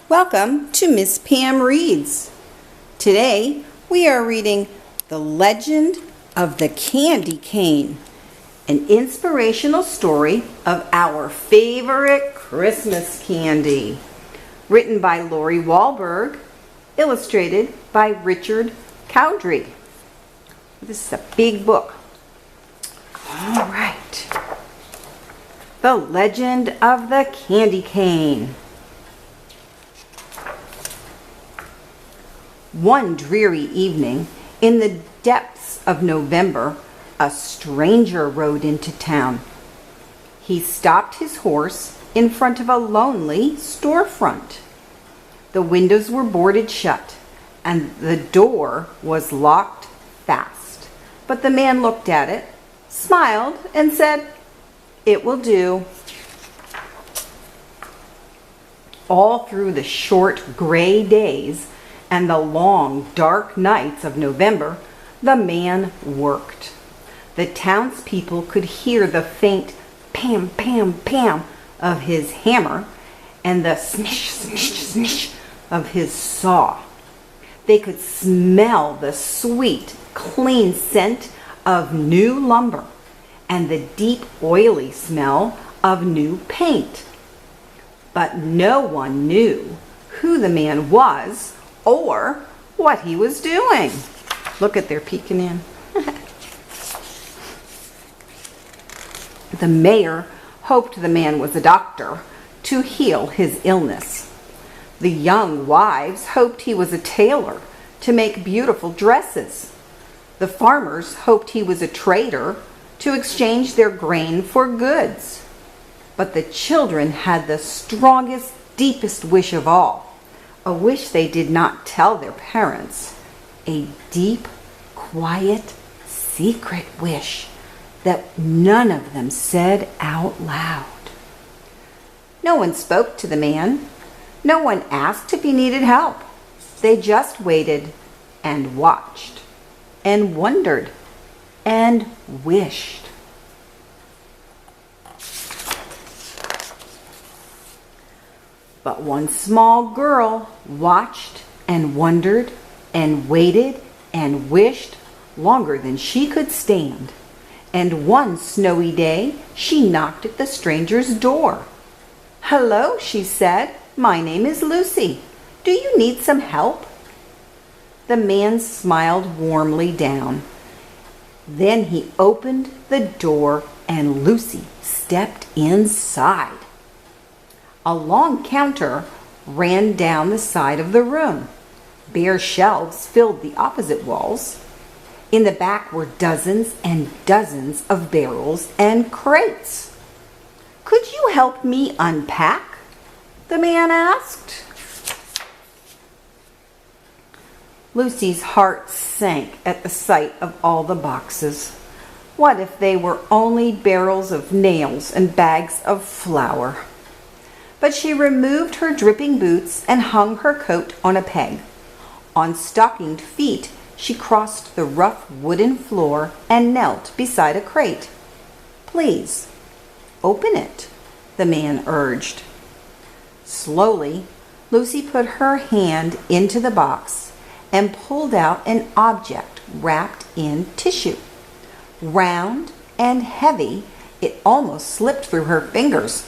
Welcome to Miss Pam Reads. Today we are reading The Legend of the Candy Cane, an inspirational story of our favorite Christmas candy. Written by Lori Walburg, illustrated by Richard Cowdrey. This is a big book. All right. The Legend of the Candy Cane. One dreary evening, in the depths of November, a stranger rode into town. He stopped his horse in front of a lonely storefront. The windows were boarded shut, and the door was locked fast. But the man looked at it, smiled, and said, "It will do." All through the short gray days and the long dark nights of November, the man worked. The townspeople could hear the faint pam, pam, pam of his hammer and the snish, snish, snish of his saw. They could smell the sweet, clean scent of new lumber and the deep, oily smell of new paint. But no one knew who the man was or what he was doing. Look at, they're peeking in. The mayor hoped the man was a doctor to heal his illness. The young wives hoped he was a tailor to make beautiful dresses. The farmers hoped he was a trader to exchange their grain for goods. But the children had the strongest, deepest wish of all, a wish they did not tell their parents, a deep, quiet, secret wish that none of them said out loud. No one spoke to the man. No one asked if he needed help. They just waited and watched and wondered and wished. But one small girl watched and wondered and waited and wished longer than she could stand. And one snowy day, she knocked at the stranger's door. "Hello," she said. "My name is Lucy. Do you need some help?" The man smiled warmly down. Then he opened the door and Lucy stepped inside. A long counter ran down the side of the room. Bare shelves filled the opposite walls. In the back were dozens and dozens of barrels and crates. "Could you help me unpack?" the man asked. Lucy's heart sank at the sight of all the boxes. What if they were only barrels of nails and bags of flour? But she removed her dripping boots and hung her coat on a peg. On stockinged feet, she crossed the rough wooden floor and knelt beside a crate. "Please, open it," the man urged. Slowly, Lucy put her hand into the box and pulled out an object wrapped in tissue. Round and heavy, it almost slipped through her fingers.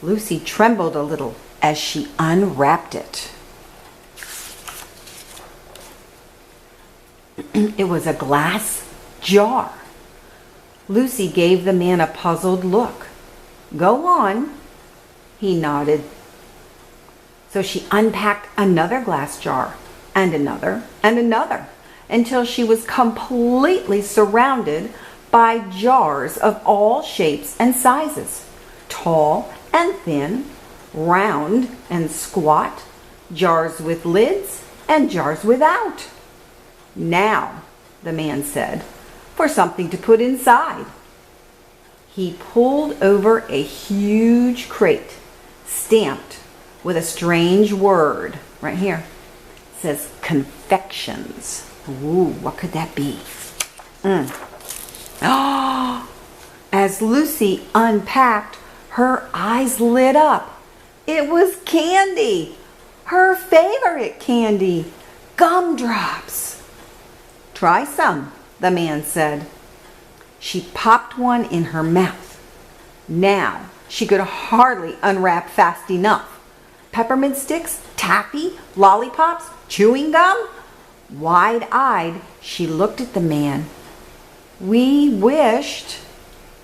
Lucy trembled a little as she unwrapped it. It was a glass jar. Lucy gave the man a puzzled look. "Go on," he nodded. So she unpacked another glass jar and another, until she was completely surrounded by jars of all shapes and sizes, tall and thin, round and squat, jars with lids and jars without. "Now," the man said, "for something to put inside." He pulled over a huge crate, stamped with a strange word right here. It says confections. Ooh, what could that be? As Lucy unpacked, her eyes lit up. It was candy, her favorite candy, gumdrops. Try some, the man said. She popped one in her mouth. Now she could hardly unwrap fast enough. Peppermint sticks, taffy, lollipops, chewing gum. Wide-eyed, she looked at the man. "We wished,"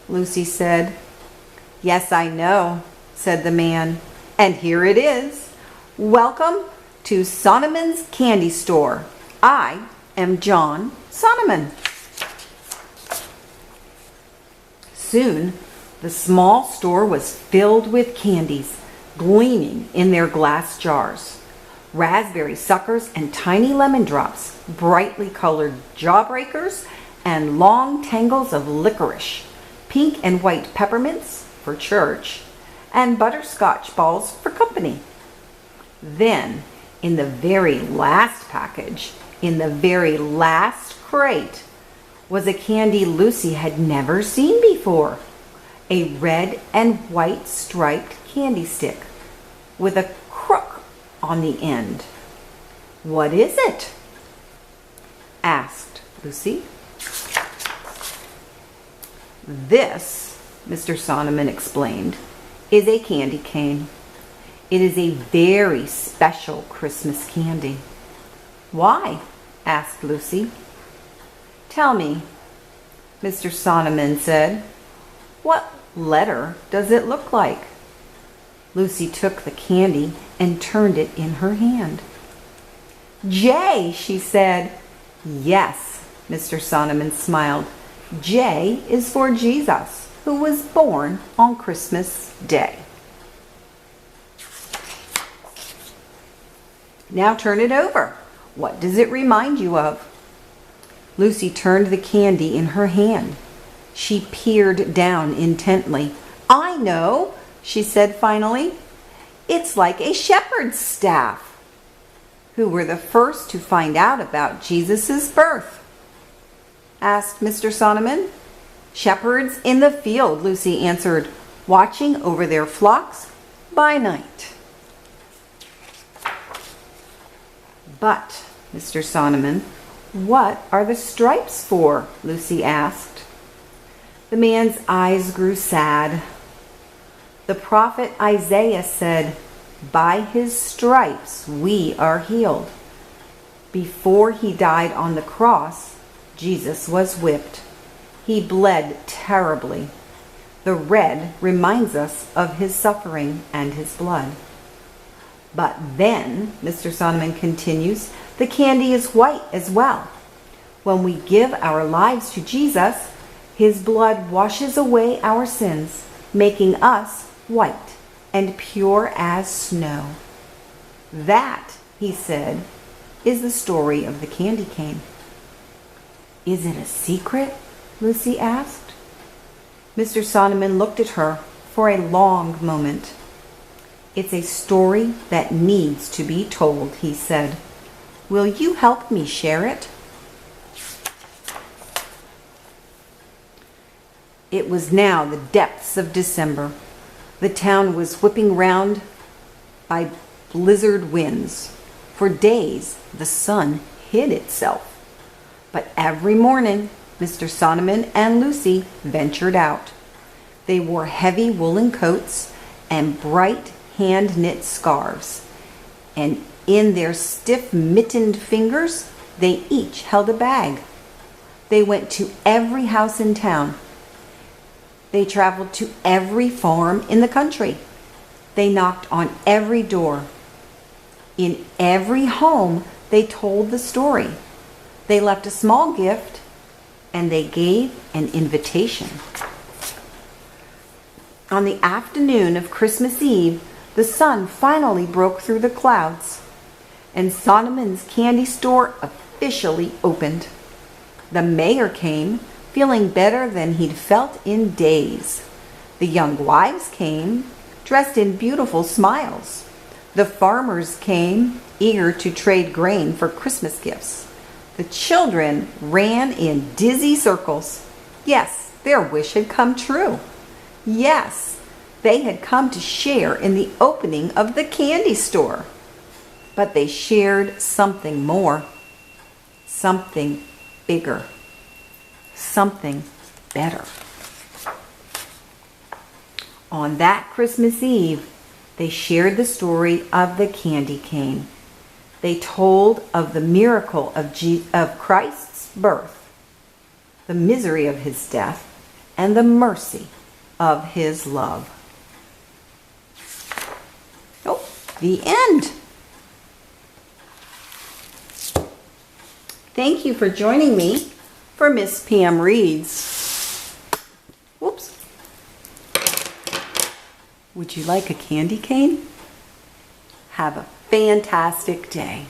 Lucy said. "Yes, I know," said the man. "And here it is. Welcome to Sonneman's Candy Store. I am John Sonneman." Soon, the small store was filled with candies, gleaming in their glass jars. Raspberry suckers and tiny lemon drops, brightly colored jawbreakers, and long tangles of licorice, pink and white peppermints for church, and butterscotch balls for company. Then, in the very last package, in the very last crate, was a candy Lucy had never seen before. A red and white striped candy stick with a crook on the end. "What is it?" asked Lucy. "This," Mr. Sonneman explained, "is a candy cane. It is a very special Christmas candy." "Why?" asked Lucy. "Tell me," Mr. Sonneman said, "what letter does it look like?" Lucy took the candy and turned it in her hand. "J," she said. "Yes," Mr. Sonneman smiled. "J is for Jesus, who was born on Christmas Day." "Now turn it over. What does it remind you of?" Lucy turned the candy in her hand. She peered down intently. "I know," she said finally. "It's like a shepherd's staff." "Who were the first to find out about Jesus' birth?" asked Mr. Sonneman. "Shepherds in the field," Lucy answered, "watching over their flocks by night." "But, Mr. Sonneman, what are the stripes for?" Lucy asked. The man's eyes grew sad. "The prophet Isaiah said, 'By his stripes we are healed.' Before he died on the cross, Jesus was whipped. He bled terribly. The red reminds us of his suffering and his blood." "But then," Mr. Sonneman continues, "the candy is white as well. When we give our lives to Jesus, his blood washes away our sins, making us white and pure as snow." "That," he said, "is the story of the candy cane." "Is it a secret?" Lucy asked. Mr. Sonneman looked at her for a long moment. "It's a story that needs to be told," he said. "Will you help me share it?" It was now the depths of December. The town was whipping round by blizzard winds. For days, the sun hid itself. But every morning, Mr. Sonneman and Lucy ventured out. They wore heavy woolen coats and bright hand-knit scarves, and in their stiff-mittened fingers, they each held a bag. They went to every house in town. They traveled to every farm in the country. They knocked on every door. In every home, they told the story. They left a small gift, and they gave an invitation. On the afternoon of Christmas Eve, the sun finally broke through the clouds, and Sonneman's candy store officially opened. The mayor came, feeling better than he'd felt in days. The young wives came, dressed in beautiful smiles. The farmers came, eager to trade grain for Christmas gifts. The children ran in dizzy circles. Yes, their wish had come true. Yes, they had come to share in the opening of the candy store. But they shared something more, something bigger, something better. On that Christmas Eve, they shared the story of the candy cane. They told of the miracle of Christ's birth, the misery of his death, and the mercy of his love. Oh, the end. Thank you for joining me for Miss Pam Reads. Whoops. Would you like a candy cane? Have a fantastic day.